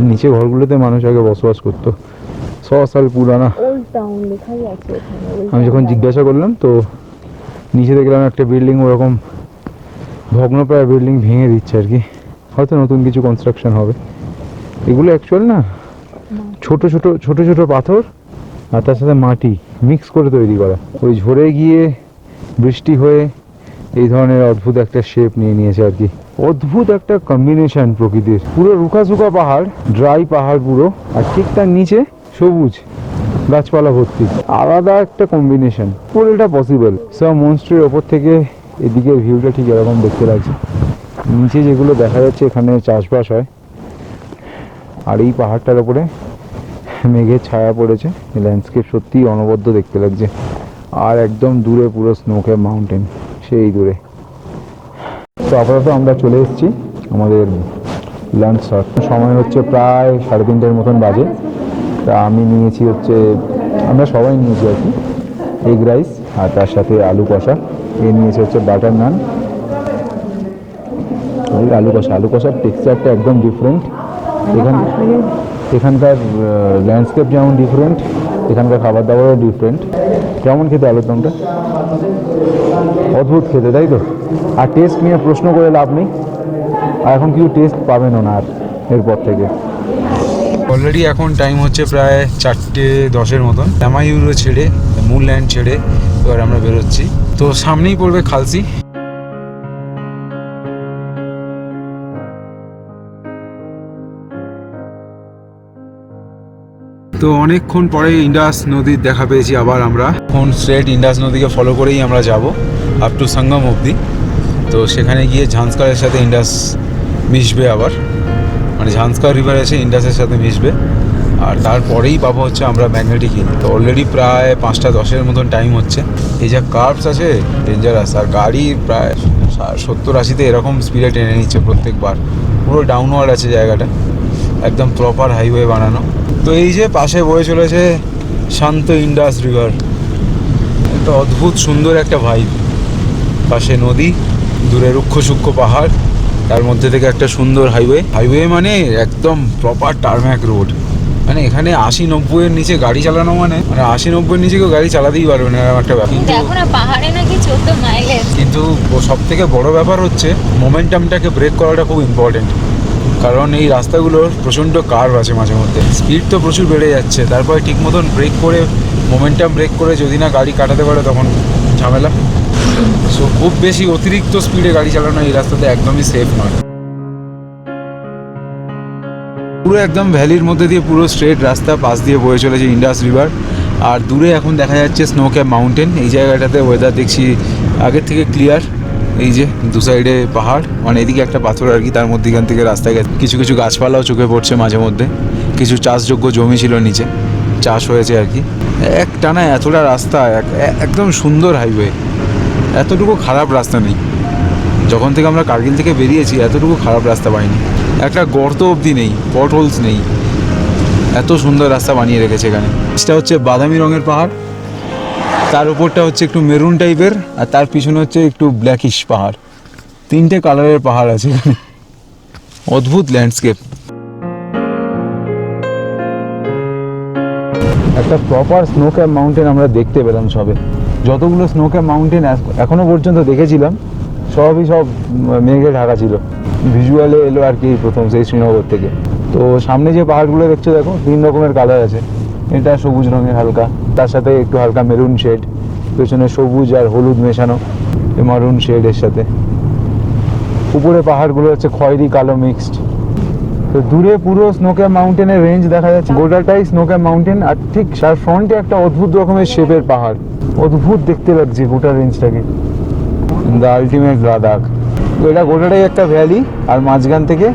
নিচে ঘরগুলোতে মানুষ আগে বসবাস করতো, 100 সাল পুরানা। আমি যখন জিজ্ঞাসা করলাম তো নিচে দেখলাম একটা বিল্ডিং, ওরকম ভগ্নপ্রায় বিল্ডিং ভেঙে দিচ্ছে আর কি, হয়তো নতুন কিছু কনস্ট্রাকশন হবে। এগুলো অ্যাকচুয়াল না, ছোট ছোট ছোট ছোট পাথর আর তার সাথে মাটি মিক্স করে তৈরি করা। ওই ঝরে গিয়ে বৃষ্টি হয়ে এই ধরনের অদ্ভুত একটা শেপ নিয়ে নিয়েছে আর কি। অদ্ভুত একটা কম্বিনেশন প্রকৃতির, পুরো রুখাসুখা পাহাড়, ড্রাই পাহাড় পুরো, আর ঠিক তার নিচে সবুজ গাছপালা ভর্তি। আলাদা একটা কম্বিনেশন, পুরোটা পসিবল। সব মনস্ট্রির ওপর থেকে এদিকের ভিউটা ঠিক এরকম দেখতে লাগছে। নিচে যেগুলো দেখা যাচ্ছে এখানে চাষবাস হয়। আর এই পাহাড়টার ওপরে মেঘের ছায়া পড়েছে, ল্যান্ডস্কেপ সত্যি অনবদ্য দেখতে লাগছে। আর একদম দূরে পুরো স্নোক্যাপ মাউন্টেন, সেই দূরে। তো আপাতত আমরা চলে এসেছি আমাদের লাঞ্চ শট। সময় হচ্ছে প্রায় 3:30 মতন বাজে। তা আমি নিয়েছি হচ্ছে, আমরা সবাই নিয়েছি আর কি, এগ রাইস আর তার সাথে আলু কষা। এ নিয়েছে হচ্ছে বাটার নান, আলু কষার টেক্সচারটা একদম ডিফারেন্ট। এখানকার ল্যান্ডস্কেপ যেমন ডিফারেন্ট, এখানকার খাবার দাবারও ডিফারেন্ট। কেমন খেতে আলুর দমটা? অদ্ভুত খেতে, তাই তো? আর টেস্ট নিয়ে প্রশ্ন করে লাভ নেই, আর এখন কিছু টেস্ট পাবেনও না আর এরপর থেকে। অলরেডি এখন টাইম হচ্ছে প্রায় 4:10 মতন। লামাইউরো ছেড়ে, মুনল্যান্ড ছেড়ে এবার আমরা বেরোচ্ছি। তো সামনেই পড়বে খালসি। তো অনেকক্ষণ পরে ইন্ডাস নদীর দেখা পেয়েছি আবার আমরা। এখন স্ট্রেট ইন্ডাস নদীকে ফলো করেই আমরা যাব আপ টু সঙ্গম অবধি। তো সেখানে গিয়ে ঝান্সকারের সাথে ইন্ডাস মিশবে আবার, মানে ঝান্সকার রিভার এসে ইন্ডাসের সাথে মিশবে। আর তারপরেই পাবো হচ্ছে আমরা ম্যাগনেটিক হিল। তো অলরেডি প্রায় 5:10 মতন টাইম হচ্ছে। এই যা কার্ভস আছে ডেঞ্জারাস, আর গাড়ি প্রায় 70-80-তে এরকম স্পিডে টেনে নিচ্ছে প্রত্যেকবার। পুরো ডাউনওয়ার্ড আছে জায়গাটা, একদম প্রপার হাইওয়ে বানানো। তো এই যে পাশে বয়ে চলেছে শান্ত ইন্ডাস রিভার, একটা অদ্ভুত সুন্দর একটা ভাইব। পাশে নদী, দূরে রুক্ষ সূক্ষ্ম পাহাড়, তার মধ্যে থেকে একটা সুন্দর হাইওয়ে মানে একদম প্রপার টারম্যাক রোড। মানে এখানে 80-90-এর নিচে গাড়ি চালানো মানে 80-90-এর নিচে কেউ গাড়ি চালাতেই পারবে না, এরকম একটা ব্যাপার। দেখো না পাহাড়ে নাকি 14 মাইলেজ। কিন্তু সব থেকে বড় ব্যাপার হচ্ছে মোমেন্টামটাকে ব্রেক করাটা খুব ইম্পর্টেন্ট, কারণ এই রাস্তাগুলোর প্রচণ্ড কার্ভ আছে মাঝে মধ্যে। স্পিড তো প্রচুর বেড়ে যাচ্ছে, তারপরে ঠিক মতন ব্রেক করে মোমেন্টাম ব্রেক করে যদি না গাড়ি কাটাতে পারে তখন ঝামেলা। সো খুব বেশি অতিরিক্ত স্পিডে গাড়ি চালানো এই রাস্তাতে একদমই সেফ নয়। পুরো একদম ভ্যালির মধ্যে দিয়ে পুরো স্ট্রেট রাস্তা, পাশ দিয়ে বয়ে চলেছে ইন্ডাস রিভার। আর দূরে এখন দেখা যাচ্ছে স্নো ক্যাপ মাউন্টেন। এই জায়গাটাতে ওয়েদার দেখছি আগের থেকে ক্লিয়ার। এই যে দু সাইডে পাহাড়, মানে এদিকে একটা পাথর আর কি, তার মধ্যেখান থেকে রাস্তায় কিছু কিছু গাছপালাও চোখে পড়ছে মাঝে মধ্যে। কিছু চাষযোগ্য জমি ছিল নিচে, চাষ হয়েছে আর কি। এক টানা এতটা রাস্তা, একদম সুন্দর হাইওয়ে, এতটুকু খারাপ রাস্তা নেই। যখন থেকে আমরা কার্গিল থেকে বেরিয়েছি এতটুকু খারাপ রাস্তা পাইনি, একটা গর্ত অবধি নেই, পটহোলস নেই, এত সুন্দর রাস্তা বানিয়ে রেখেছে এখানে। এটা হচ্ছে বাদামি রঙের পাহাড়, তার উপরটা হচ্ছে একটু মেরুন টাইপের, আর তার পিছনে হচ্ছে একটু ব্ল্যাকিশ পাহাড়। 3টে কালারের পাহাড় আছে এখানে, অদ্ভুত ল্যান্ডস্কেপ। একটা প্রপার স্নো ক্যাপ মাউন্টেন আমরা দেখতে পেলাম সবে। যতগুলো স্নো ক্যাপ মাউন্টেন এখনো পর্যন্ত দেখেছিলাম সব মেঘে ঢাকা ছিল। ভিজুয়ালে এলো আর কি প্রথম সেই শ্রীনগর থেকে। তো সামনে যে পাহাড়গুলো দেখছো দেখো 3 রকমের কালার আছে। এটা সবুজ রঙের হালকা, তার সাথে একটু হালকা মেরুন শেড, পেছনে সবুজ আর হলুদ মেশানো মারুন শেডের সাথে। উপরে পাহাড়গুলো হচ্ছে খয়েরি কালো মিক্সড। তো দূরে পুরো স্নো ক্যাপ মাউন্টেনের রেঞ্জ দেখা যাচ্ছে, গোটাটাই স্নো ক্যাপ মাউন্টেন। আর ঠিক তার ফ্রন্টে একটা অদ্ভুত রকমের শেপের পাহাড়, অদ্ভুত দেখতে লাগছে গোটা রেঞ্জটাকে, দ্য আলটিমেট লাদাখ। তো এটা গোটাটাই একটা ভ্যালি, আর মাঝখান থেকে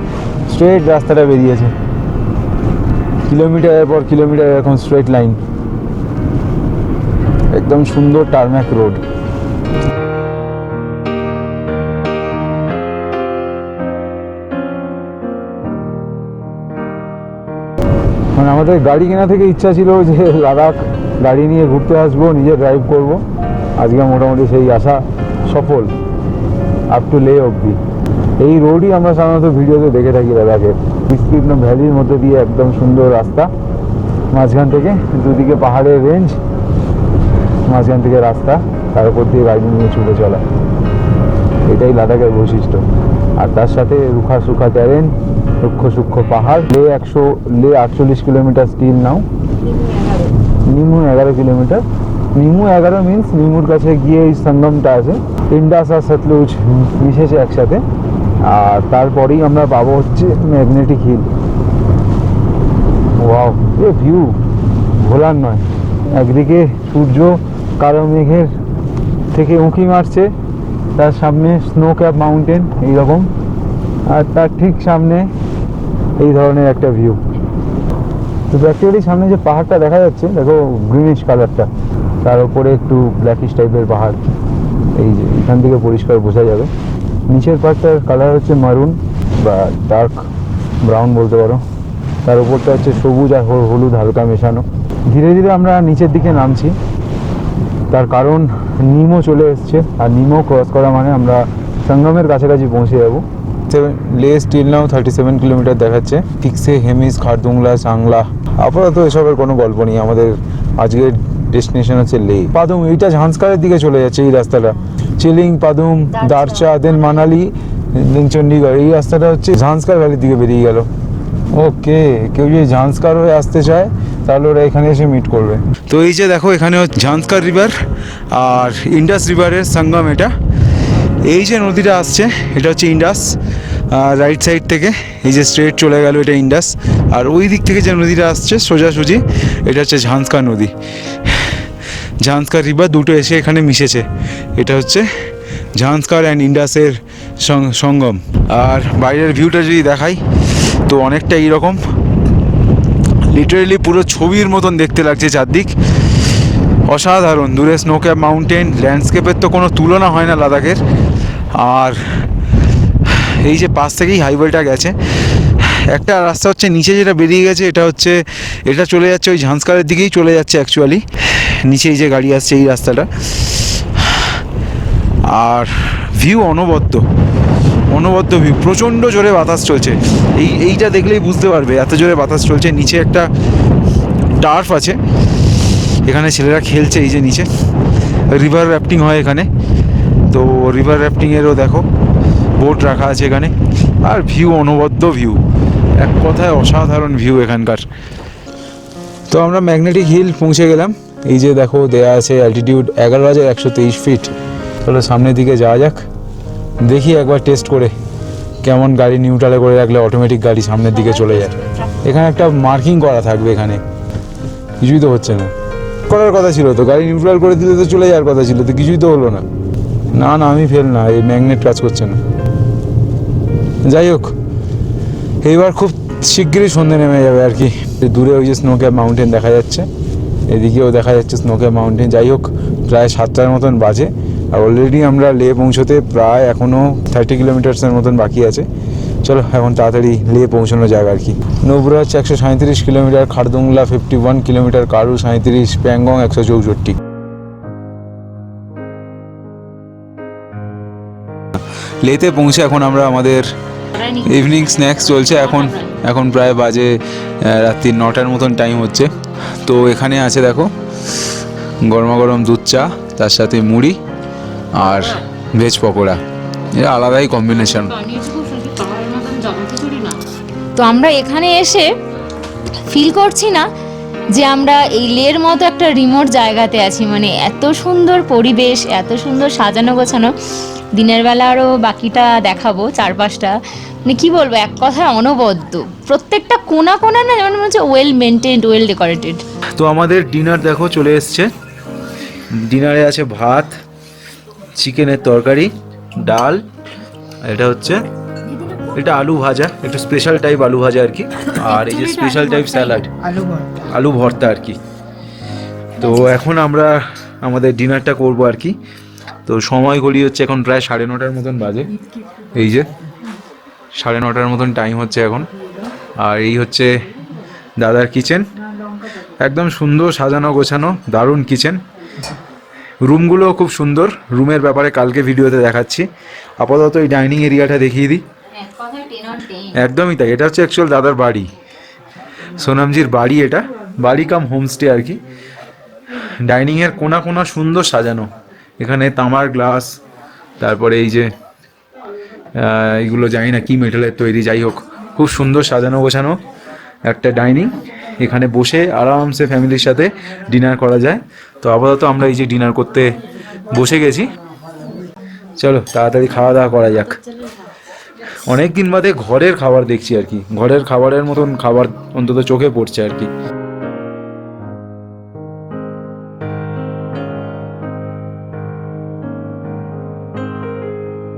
স্ট্রেট রাস্তাটা বেরিয়েছে, কিলোমিটারের পর কিলোমিটার এরকম স্ট্রেট লাইন, একদম সুন্দর টারম্যাক রোড। মানে আমাদের গাড়ি কেনা থেকে ইচ্ছা ছিল যে লাদাখ গাড়ি নিয়ে ঘুরতে আসবো, নিজে ড্রাইভ করব। আজকে মোটামুটি সেই আশা সফল, আপ টু লে অবধি। এই রোডই আমরা সাধারণত ভিডিওতে দেখে থাকি লাদাখের, বিস্তীর্ণ ভ্যালির মধ্যে দিয়ে একদম সুন্দর রাস্তা, মাঝখান থেকে দুদিকে পাহাড়ের রেঞ্জ, মাঝখান থেকে রাস্তা, তার উপর দিয়ে গাড়ি নিয়ে ছুটে চলা। এটাই লাদাখের বৈশিষ্ট্য। আর তার সাথে রুখা সুখা ট্যারেন, রুক্ষ সূক্ষ্ম পাহাড়। লে 48 কিলোমিটার স্টিল নাও, নিমু 11 কিলোমিটার। নিমু 11 মিনস নিমুর কাছে গিয়ে এই সঙ্গমটা আছে, ইন্ডাস আর সতলুজ মিশেছে একসাথে। আর তারপরেই আমরা পাবো হচ্ছে ম্যাগনেটিক হিল। ওয়াও, এ ভিউ ভোলার নয়। একদিকে সূর্য কালো মেঘের থেকে উঁকি মারছে, তার সামনে স্নো ক্যাপ মাউন্টেন এইরকম, আর তার ঠিক সামনে এই ধরনের একটা ভিউ। তো প্র্যাকটিক্যালি সামনে যে পাহাড়টা দেখা যাচ্ছে দেখো, গ্রিনিশ কালারটা, তার উপরে একটু ব্ল্যাকিশ টাইপের পাহাড়। এই যে এখান থেকে পরিষ্কার বোঝা যাবে। নিচের পাহাড়টার কালার হচ্ছে মারুন বা ডার্ক ব্রাউন বলতে পারো, তার উপরটা হচ্ছে সবুজ আর হলুদ হালকা মেশানো। ধীরে ধীরে আমরা নিচের দিকে নামছি, তার কারণ নিমো চলে এসছে, আর নিমো ক্রস করা মানে আমরা সঙ্গমের কাছাকাছি পৌঁছে যাবো। লে স্টিল নাও 37 কিলোমিটার দেখাচ্ছে। ঠিকসে হেমিস, খারদুংলা, চাংলা, আপাতত এসবের কোনো গল্প নেই। আমাদের আজকের ডেস্টিনেশন হচ্ছে লে। পাদুম, এইটা ঝান্সকারের দিকে চলে যাচ্ছে এই রাস্তাটা। চিলিং, পাদুম, দারচা, দেন মানালি, দেন চণ্ডীগড়। এই রাস্তাটা হচ্ছে ঝান্সকার ভ্যালির দিকে বেরিয়ে গেল। ওকে, কেউ যদি ঝান্সকার হয়ে আসতে চায় তাহলে ওরা এখানে এসে মিট করবে। তো এই যে দেখো, এখানে ঝান্সকার রিভার আর ইন্ডাস রিভারের সঙ্গম। এটা এই যে নদীটা আসছে এটা হচ্ছে ইন্ডাস, রাইট সাইড থেকে এই যে স্ট্রেট চলে গেল এটা ইন্ডাস, আর ওই দিক থেকে যে নদীটা আসছে সোজাসুজি এটা হচ্ছে ঝাঁসকা নদী। ঝাঁসকা রিভার দুটো এসে এখানে মিশেছে, এটা হচ্ছে ঝাঁসকার অ্যান্ড ইন্ডাসের সঙ্গম। আর বাইরের ভিউটা যদি দেখাই তো অনেকটা এইরকম, লিটারেলি পুরো ছবির মতন দেখতে লাগছে চারদিক, অসাধারণ। দূরে স্নোক্যাপ মাউন্টেন, ল্যান্ডস্কেপের তো কোনো তুলনা হয় না লাদাখের। আর এই যে পাশ থেকেই হাইওয়েটা গেছে, একটা রাস্তা হচ্ছে নিচে যেটা বেরিয়ে গেছে, এটা চলে যাচ্ছে ওই ঝাঁসকারের দিকেই চলে যাচ্ছে অ্যাকচুয়ালি, নিচে এই যে গাড়ি আসছে এই রাস্তাটা। আর ভিউ অনবদ্য ভিউ, প্রচণ্ড জোরে বাতাস চলছে, এইটা দেখলেই বুঝতে পারবে এত জোরে বাতাস চলছে। নিচে একটা টার্ফ আছে, এখানে ছেলেরা খেলছে, এই যে নিচে রিভার র্যাফটিং হয় এখানে, তো রিভার র্যাফটিংয়েরও দেখো বোট রাখা আছে এখানে। আর ভিউ অনবদ্য ভিউ, এক কথায় অসাধারণ ভিউ এখানকার। তো আমরা ম্যাগনেটিক হিল পৌঁছে গেলাম, এই যে দেখো দেয়া আছে অ্যালটিটিউড 11,123 ফিট। চলো সামনের দিকে যাওয়া যাক, দেখি একবার টেস্ট করে কেমন গাড়ি নিউট্রালে করে রাখলে অটোমেটিক গাড়ি সামনের দিকে চলে যায়। এখানে একটা মার্কিং করা থাকবে, এখানে কিছুই তো হচ্ছে না। করার কথা ছিল তো, গাড়ি নিউট্রাল করে দিলে তো চলে যাওয়ার কথা ছিল, তো কিছুই তো হলো না। না আমি ফেল না, এই ম্যাগনেট কাজ করছে না। যাই হোক, এইবার খুব শিগগিরই সন্ধে নেমে যাবে আর কি। দূরে ওই যে স্নোক্যাপ মাউন্টেন দেখা যাচ্ছে, এদিকেও দেখা যাচ্ছে স্নোক্যাপ মাউন্টেন। যাই হোক, প্রায় 7টার মতন বাজে, আর অলরেডি আমরা লে পৌঁছতে প্রায় এখনও 30 কিলোমিটার্সের মতন বাকি আছে। চলো এখন তাড়াতাড়ি লে পৌঁছানো যাক আর কি। নুব্রা হচ্ছে 137 কিলোমিটার, খারদুংলা 51 কিলোমিটার, কারু 37, প্যাংগং 164। লেতে পৌঁছে এখন আমরা আমাদের ইভিনিং স্ন্যাক্স চলছে। এখন প্রায় বাজে রাত্রি 9টার মতন টাইম হচ্ছে। তো এখানে আছে দেখো গরমা গরম দুধ চা, তার সাথে মুড়ি আর ভেজ পকোড়া, এটা আলাদাই কম্বিনেশন। তো আমরা এখানে এসে ফিল করছি না যে আমরা এই লের মতো একটা রিমোট জায়গাতে আছি। মানে এত সুন্দর পরিবেশ, এত সুন্দর সাজানো গোছানো। দিনের বেলা আরও বাকিটা দেখাবো চারপাশটা, মানে কী বলবো, এক কথায় অনবদ্য। প্রত্যেকটা কোনা না যেমন মনে হচ্ছে ওয়েল মেনটেন্ড, ওয়েল ডেকোরেটেড। তো আমাদের ডিনার দেখো চলে এসছে। ডিনারে আছে ভাত, চিকেনের তরকারি, ডাল, এটা আলু ভাজা, একটু স্পেশাল টাইপ আলু ভাজা আর কি, আর এই যে স্পেশাল টাইপ স্যালাড, আলু ভর্তা আর কি। তো এখন আমরা আমাদের ডিনারটা করবো আর কি। তো সময় ঘড়ি হচ্ছে এখন প্রায় 9:30 মতন বাজে, এই যে 9:30 মতন টাইম হচ্ছে এখন। আর এই হচ্ছে দাদার কিচেন, একদম সুন্দর সাজানো গোছানো, দারুণ কিচেন। রুমগুলো খুব সুন্দর, রুমের ব্যাপারে কালকে ভিডিওতে দেখাচ্ছি। আপাতত এই ডাইনিং এরিয়াটা দেখিয়ে দিই। একদমই তাই, এটা হচ্ছে অ্যাকচুয়াল দাদার বাড়ি, সোনামজির বাড়ি, এটা বাড়ি কাম হোমস্টে আর কি। ডাইনিংয়ের কোনা সুন্দর সাজানো, এখানে তামার গ্লাস, তারপরে এই যে এইগুলো জানি না কি মেটালের তৈরি, যাই হোক খুব সুন্দর সাজানো গোছানো একটা ডাইনিং। এখানে বসে আরামসে ফ্যামিলির সাথে ডিনার করা যায়। তো আপাতত আমরা এই যে ডিনার করতে বসে গেছি, চলো তাড়াতাড়ি খাওয়া দাওয়া করা যাক। অনেক দিন বাদে ঘরের খাবার দেখছি আর কি, ঘরের খাবারের মতন খাবার অন্তত চোখে পড়ছে আর কি।